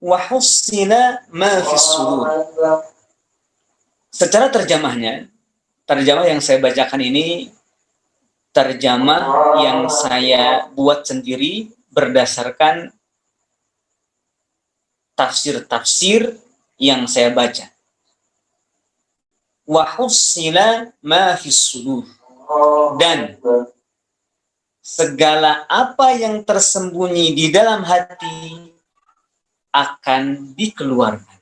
wa hussila ma fis sudur. Secara terjemahnya, terjemah yang saya bacakan ini terjemah yang saya buat sendiri berdasarkan tafsir-tafsir yang saya baca. Wa hussila ma fis sudur. Dan segala apa yang tersembunyi di dalam hati akan dikeluarkan.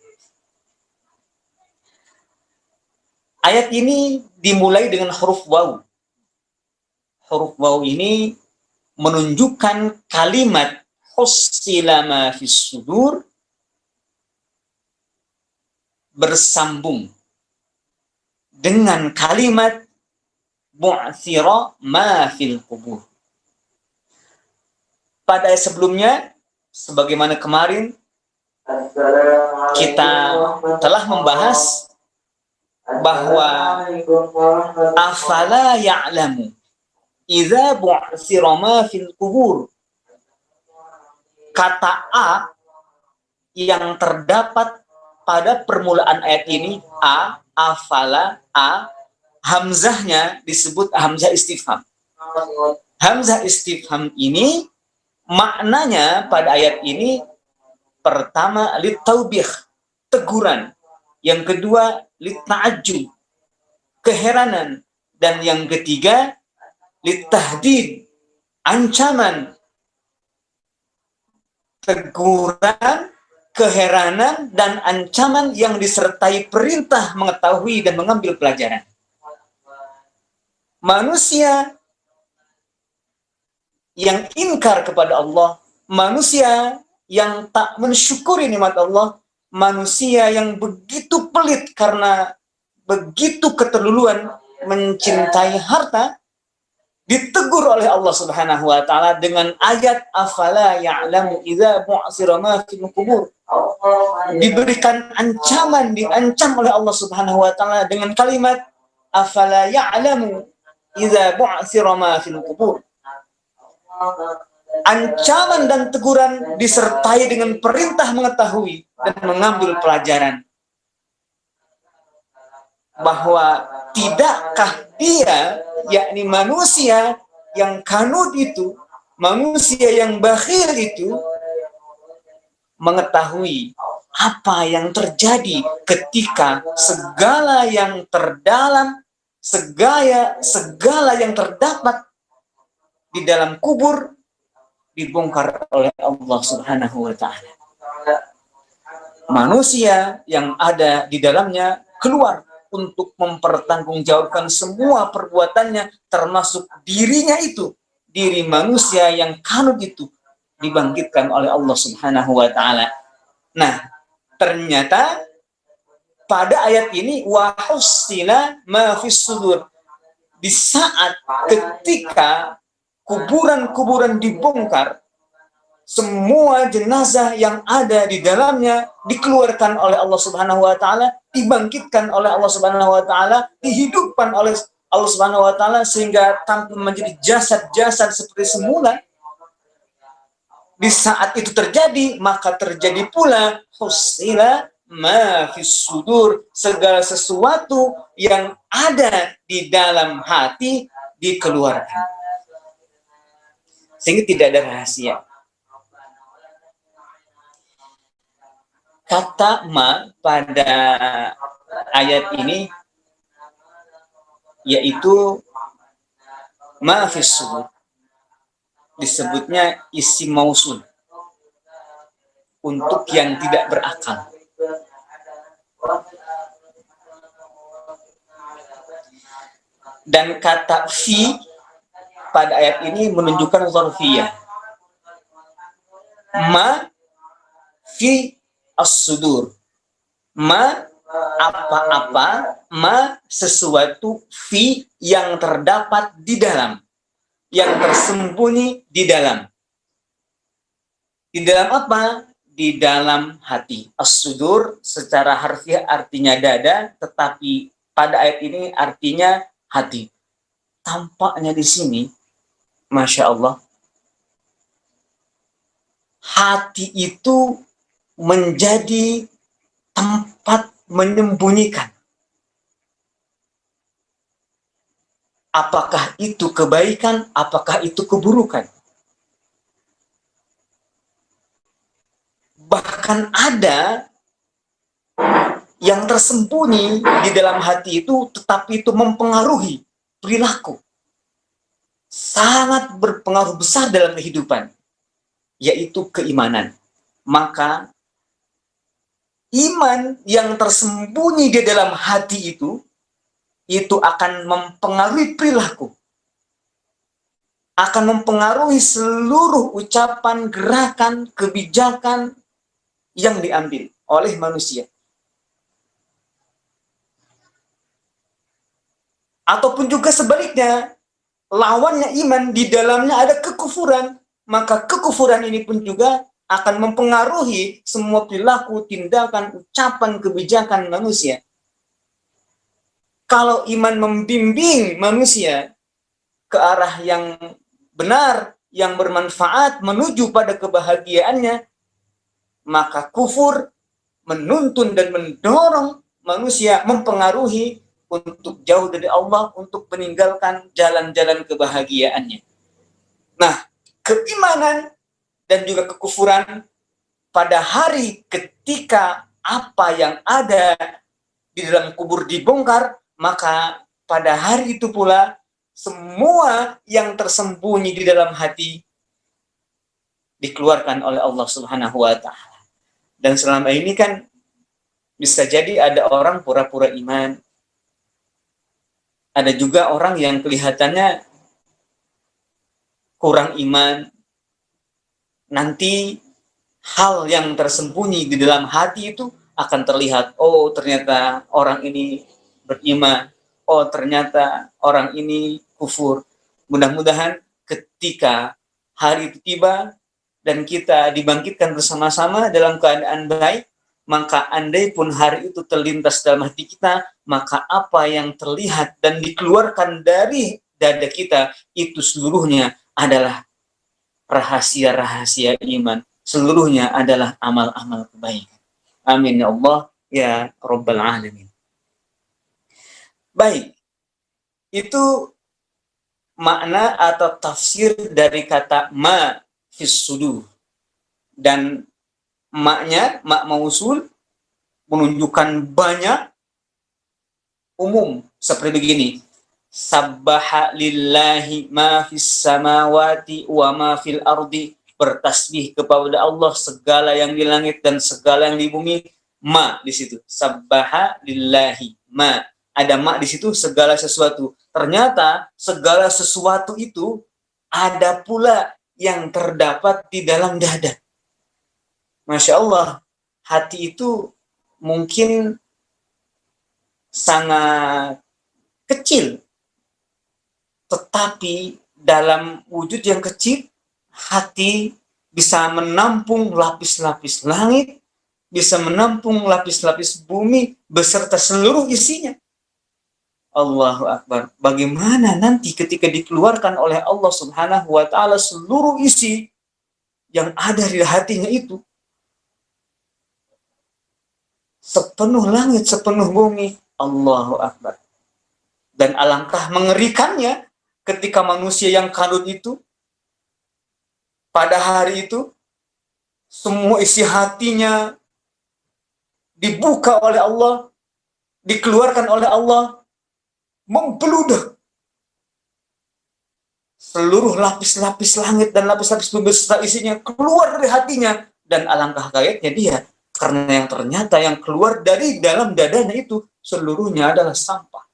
Ayat ini dimulai dengan huruf waw. Huruf waw ini menunjukkan kalimat hussila ma fis sudur bersambung dengan kalimat bu'thira ma fil qubur. Pada ayat sebelumnya, sebagaimana kemarin kita telah membahas bahwa afala ya'lamu idza bu'thira ma fil qubur. Kata a yang terdapat pada permulaan ayat ini, afala, hamzahnya disebut hamzah istifham. Hamzah istifham ini maknanya pada ayat ini pertama litaubih, teguran. Yang kedua lita'ajjub, keheranan. Dan yang ketiga litahdid, ancaman. Teguran, keheranan, dan ancaman yang disertai perintah mengetahui dan mengambil pelajaran. Manusia yang ingkar kepada Allah, manusia yang tak mensyukuri nikmat Allah, manusia yang begitu pelit karena begitu keterlaluan mencintai harta, ditegur oleh Allah Subhanahu wa taala dengan ayat afala ya'lamu idza bu'thira ma fil qubur. Diberikan ancaman, diancam oleh Allah Subhanahu wa taala dengan kalimat afala ya'lamu idza bu'thira ma fil qubur. Ancaman dan teguran disertai dengan perintah mengetahui dan mengambil pelajaran. Bahwa tidakkah dia, yakni manusia yang kanut itu, manusia yang bakhil itu, mengetahui apa yang terjadi ketika segala yang terdalam, segala yang terdapat di dalam kubur dibongkar oleh Allah Subhanahu wa taala. Manusia yang ada di dalamnya keluar untuk mempertanggungjawabkan semua perbuatannya, termasuk dirinya itu, diri manusia yang kanut itu dibangkitkan oleh Allah Subhanahu wa taala. Nah, ternyata pada ayat ini wa hussila ma fis sudur, di saat ketika kuburan-kuburan dibongkar, semua jenazah yang ada di dalamnya dikeluarkan oleh Allah Subhanahu wa taala, dibangkitkan oleh Allah Subhanahu wa taala, dihidupkan oleh Allah Subhanahu wa taala sehingga tampil menjadi jasad-jasad seperti semula. Di saat itu terjadi, maka terjadi pula hussila ma fis sudur, segala sesuatu yang ada di dalam hati dikeluarkan. Sehingga tidak ada rahasia. Kata ma pada ayat ini yaitu ma fis sudur, disebutnya isim mausul untuk yang tidak berakal. Dan kata fi pada ayat ini menunjukkan dzarfiyah. Ma fi as-sudur. Ma apa-apa, ma sesuatu, fi yang terdapat di dalam, yang tersembunyi di dalam. Di dalam apa? Di dalam hati. As-sudur secara harfiah artinya dada, tetapi pada ayat ini artinya hati. Tampaknya di sini, Masya Allah, hati itu menjadi tempat menyembunyikan. Apakah itu kebaikan, apakah itu keburukan? Bahkan ada yang tersembunyi di dalam hati itu, tetapi itu mempengaruhi perilaku. Sangat berpengaruh besar dalam kehidupan, yaitu keimanan. Maka iman yang tersembunyi di dalam hati itu akan mempengaruhi perilaku, akan mempengaruhi seluruh ucapan, gerakan, kebijakan yang diambil oleh manusia. Ataupun juga sebaliknya, lawannya iman, di dalamnya ada kekufuran, maka kekufuran ini pun juga akan mempengaruhi semua perilaku, tindakan, ucapan, kebijakan manusia. Kalau iman membimbing manusia ke arah yang benar, yang bermanfaat, menuju pada kebahagiaannya, maka kufur menuntun dan mendorong manusia, mempengaruhi untuk jauh dari Allah, untuk meninggalkan jalan-jalan kebahagiaannya. Nah, keimanan dan juga kekufuran pada hari ketika apa yang ada di dalam kubur dibongkar, maka pada hari itu pula semua yang tersembunyi di dalam hati dikeluarkan oleh Allah Subhanahu wa taala. Dan selama ini kan bisa jadi ada orang pura-pura iman. Ada juga orang yang kelihatannya kurang iman. Nanti hal yang tersembunyi di dalam hati itu akan terlihat. Oh, ternyata orang ini beriman. Oh, ternyata orang ini kufur. Mudah-mudahan ketika hari itu tiba dan kita dibangkitkan bersama-sama dalam keadaan baik, maka andai pun hari itu terlintas dalam hati kita, maka apa yang terlihat dan dikeluarkan dari dada kita itu seluruhnya adalah rahasia-rahasia iman. Seluruhnya adalah amal-amal kebaikan. Amin ya Allah ya Rabbal Alamin. Baik, itu makna atau tafsir dari kata ma fis sudur. Dan maknya, mak mausul, menunjukkan banyak, umum, seperti begini. Sabbaha lillahi ma fis samawati wa ma fil ardi. Bertasbih kepada Allah segala yang di langit dan segala yang di bumi. Ma di situ. Sabbaha lillahi ma. Ada ma di situ, segala sesuatu. Ternyata segala sesuatu itu ada pula yang terdapat di dalam dada. Masya Allah, hati itu mungkin sangat kecil, tetapi dalam wujud yang kecil, hati bisa menampung lapis-lapis langit, bisa menampung lapis-lapis bumi beserta seluruh isinya. Allahu Akbar. Bagaimana nanti ketika dikeluarkan oleh Allah Subhanahu wa taala seluruh isi yang ada di hatinya itu, sepenuh langit, sepenuh bumi. Allahu Akbar. Dan alangkah mengerikannya ketika manusia yang kanut itu pada hari itu semua isi hatinya dibuka oleh Allah, dikeluarkan oleh Allah, membludak seluruh lapis-lapis langit dan lapis-lapis bumi beserta isinya keluar dari hatinya. Dan alangkah kagetnya dia, karena yang ternyata yang keluar dari dalam dadanya itu seluruhnya adalah sampah.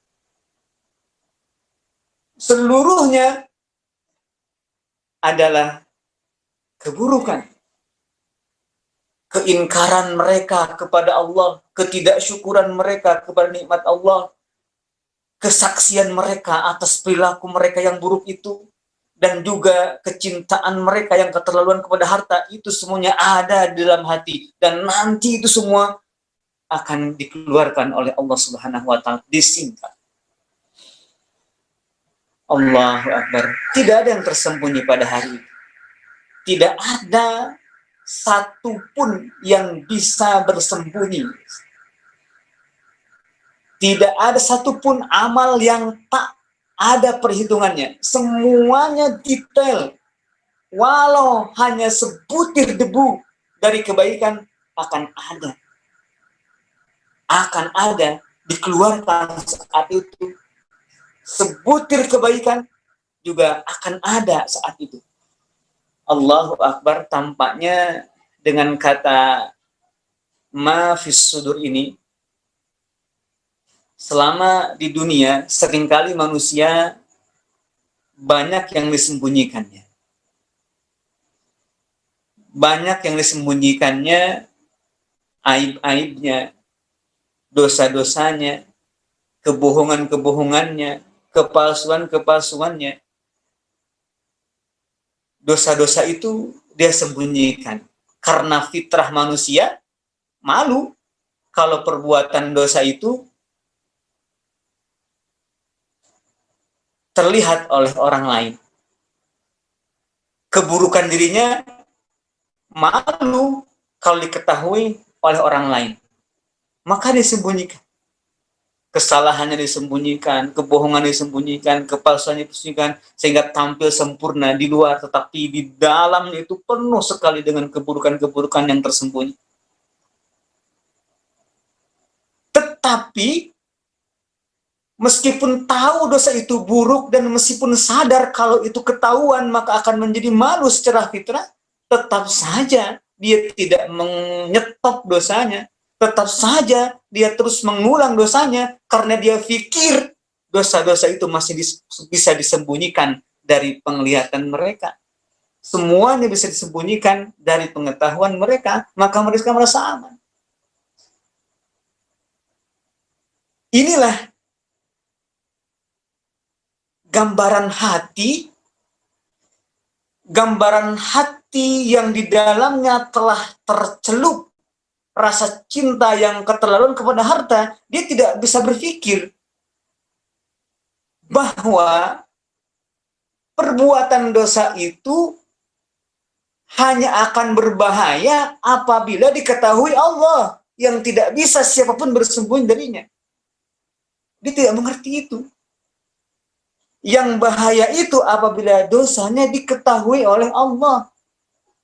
Seluruhnya adalah keburukan. Keingkaran mereka kepada Allah, ketidaksyukuran mereka kepada nikmat Allah, kesaksian mereka atas perilaku mereka yang buruk itu, dan juga kecintaan mereka yang keterlaluan kepada harta, itu semuanya ada di dalam hati. Dan nanti itu semua akan dikeluarkan oleh Allah Subhanahu wa taala, disingkat. Allahu Akbar. Tidak ada yang tersembunyi pada hari itu. Tidak ada satu pun yang bisa bersembunyi. Tidak ada satupun amal yang tak ada perhitungannya. Semuanya detail. Walau hanya sebutir debu dari kebaikan akan ada. Akan ada dikeluarkan saat itu. Sebutir kebaikan juga akan ada saat itu. Allahu Akbar, tampaknya dengan kata ma fis sudur ini, selama di dunia seringkali manusia banyak yang disembunyikannya. Banyak yang disembunyikannya, aib-aibnya, dosa-dosanya, kebohongan-kebohongannya, kepalsuan-kepalsuannya. Dosa-dosa itu dia sembunyikan. Karena fitrah manusia malu kalau perbuatan dosa itu terlihat oleh orang lain. Keburukan dirinya malu kalau diketahui oleh orang lain. Maka disembunyikan. Kesalahannya disembunyikan, kebohongan disembunyikan, kepalsuannya disembunyikan, sehingga tampil sempurna di luar, tetapi di dalamnya itu penuh sekali dengan keburukan-keburukan yang tersembunyi. Tetapi meskipun tahu dosa itu buruk dan meskipun sadar kalau itu ketahuan maka akan menjadi malu secara fitrah, tetap saja dia tidak menyetop dosanya. Tetap saja dia terus mengulang dosanya karena dia pikir dosa-dosa itu masih bisa disembunyikan dari penglihatan mereka. Semuanya bisa disembunyikan dari pengetahuan mereka, maka mereka merasa aman. Inilah gambaran hati yang di dalamnya telah tercelup rasa cinta yang keterlaluan kepada harta. Dia tidak bisa berpikir bahwa perbuatan dosa itu hanya akan berbahaya apabila diketahui Allah, yang tidak bisa siapapun bersembunyi darinya. Dia tidak mengerti itu. Yang bahaya itu apabila dosanya diketahui oleh Allah.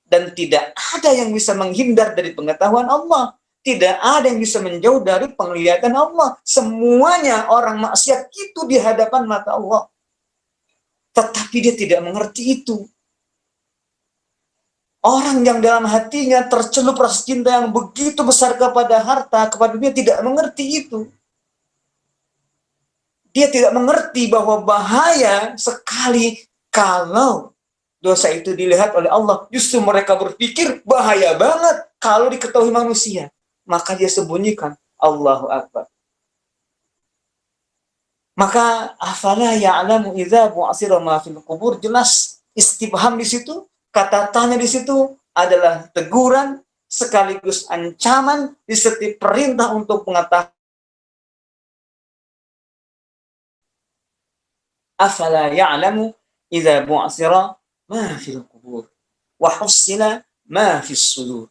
Dan tidak ada yang bisa menghindar dari pengetahuan Allah. Tidak ada yang bisa menjauh dari penglihatan Allah. Semuanya orang maksiat itu di hadapan mata Allah. Tetapi dia tidak mengerti itu. Orang yang dalam hatinya tercelup rasa cinta yang begitu besar kepada harta, kepada dunia, tidak mengerti itu. Dia tidak mengerti bahwa bahaya sekali kalau dosa itu dilihat oleh Allah. Justru mereka berpikir bahaya banget kalau diketahui manusia. Maka dia sembunyikan. Allahu Akbar. Maka afala ya'lamu idza bu'asira ma fil qubur, jelas istifham di situ, kata tanya di situ adalah teguran sekaligus ancaman di setiap perintah untuk mengetahui. Afala ya'lamu idza bu'asira ma fil qubur wa hussila ma fis sudur.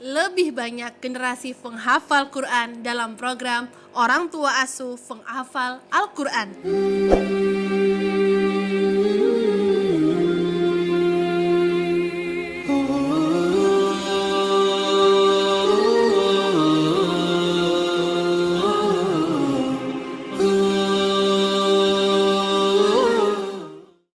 Lebih banyak generasi penghafal Quran dalam program Orang Tua Asuh Penghafal Al-Quran.